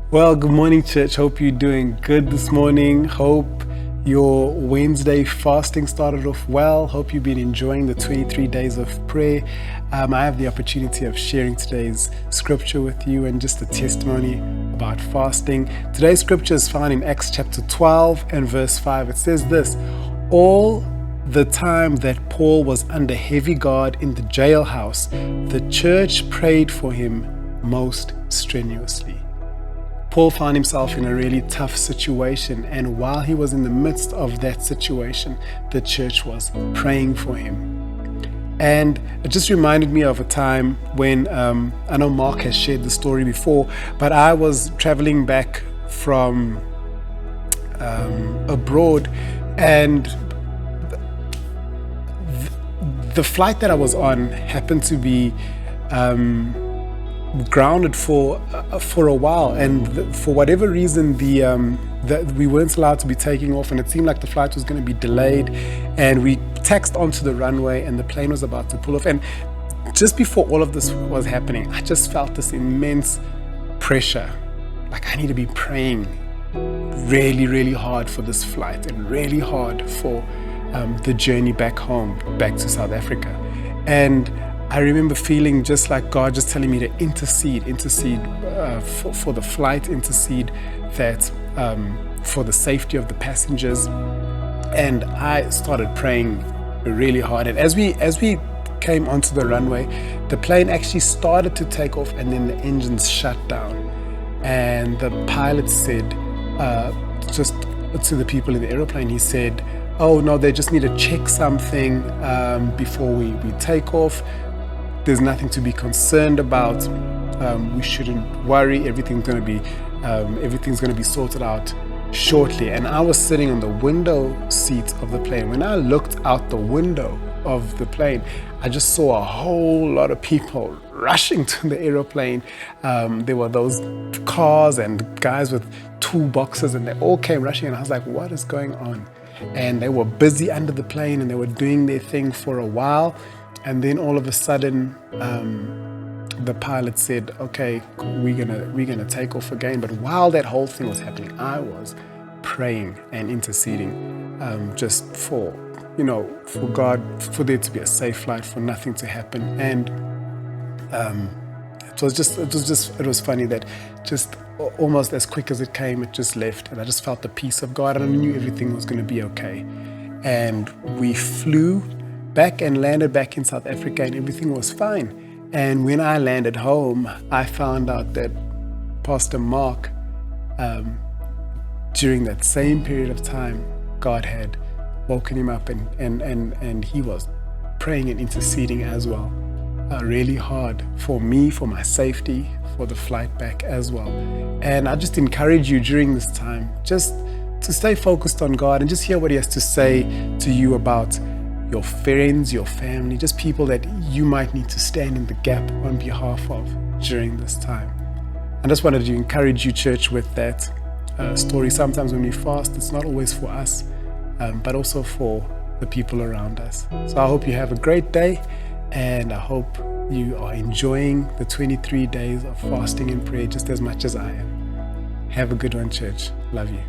Well, good morning, church. Hope you're doing good this morning. Hope your Wednesday fasting started off well. Hope you've been enjoying the 23 days of prayer. I have the opportunity of sharing today's scripture with you and just a testimony about fasting. Today's scripture is found in Acts chapter 12 and verse 5. It says this: all the time that Paul was under heavy guard in the jailhouse, the church prayed for him most strenuously. Paul found himself in a really tough situation, and while he was in the midst of that situation, the church was praying for him. And it just reminded me of a time when, I know Mark has shared the story before, but I was traveling back from abroad, and the flight that I was on happened to be grounded for a while, and for whatever reason that we weren't allowed to be taking off, and it seemed like the flight was going to be delayed, and we taxed onto the runway and the plane was about to pull off. And just before all of this was happening, I just felt this immense pressure, like I need to be praying really hard for this flight and really hard for the journey back home, back to South Africa. And I remember feeling just like God just telling me to intercede for the flight, intercede that for the safety of the passengers. And I started praying really hard. And as we came onto the runway, the plane actually started to take off, and then the engines shut down. And the pilot said, just to the people in the aeroplane, he said, "Oh no, they just need to check something before we take off. There's nothing to be concerned about. We shouldn't worry. Everything's going to be sorted out shortly." And I was sitting on the window seat of the plane. When I looked out the window of the plane, I just saw a whole lot of people rushing to the aeroplane. There were those cars and guys with toolboxes, and they all came rushing. And I was like, "What is going on?" And they were busy under the plane, and they were doing their thing for a while. And then all of a sudden, the pilot said, "Okay, we're gonna take off again." But while that whole thing was happening, I was praying and interceding, just for God, for there to be a safe flight, for nothing to happen. And it was funny that just almost as quick as it came, it just left, and I just felt the peace of God, and I knew everything was going to be okay. And we flew back and landed back in South Africa, and everything was fine. And when I landed home, I found out that Pastor Mark, during that same period of time, God had woken him up, and he was praying and interceding as well, really hard for me, for my safety, for the flight back as well. And I just encourage you during this time just to stay focused on God and just hear what he has to say to you about your friends, your family, just people that you might need to stand in the gap on behalf of during this time. I just wanted to encourage you, church, with that story. Sometimes when we fast, it's not always for us, but also for the people around us. So I hope you have a great day, and I hope you are enjoying the 23 days of fasting and prayer just as much as I am. Have a good one, church. Love you.